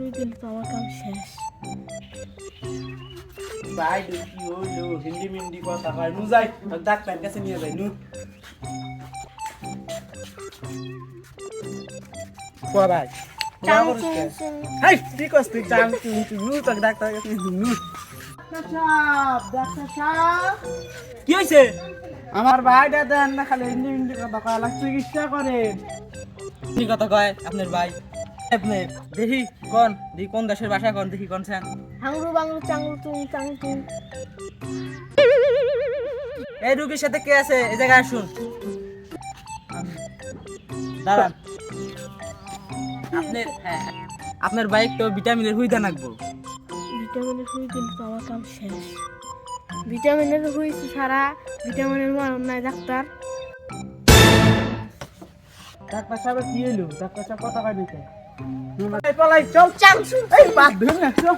হুই দিলে তো আমার কাম শেষ। ভাই কি হইলো হিন্দি মিন্দি কথা কয় নু যাই ডাক্তার কাছে নিয়ে যাই নু কোয়া ভাই চাং চুং চুং। হাই ঠিক আছে তুই চাং তুই নু তো ডাক্তার কাছে নু ডাক্তার সাহেব কি হইছে আমার ভাইটা দেন না খালি হিন্দি মিন্দি কথা কয় লাগ চিকিৎসা করেন কি কথা কয় আপনার ভাই আপনি দেখি কোন দেশের ভাষা কোন দেখি কোন স্যার হাংরু বাংরু চাংরু চুং চাং চুং। এই রোগীর সাথে কে আছে এই জায়গায় আসুন দাঁড়ান আপনার বাইক তো ভিটামিনের হুইদা নাকবো ভিটামিনের হুই দিলে তো আমার কাম শেষ। ভিটামিনের হুই ছাড়া ভিটামিনের মারণ নাই ডাক্তার। ডাক্তার সাহেব কি হইলো ডাক্তার সাহেব কথা কয় দিতে পালাই চল চাং চুং এই বাদ ধরে না চল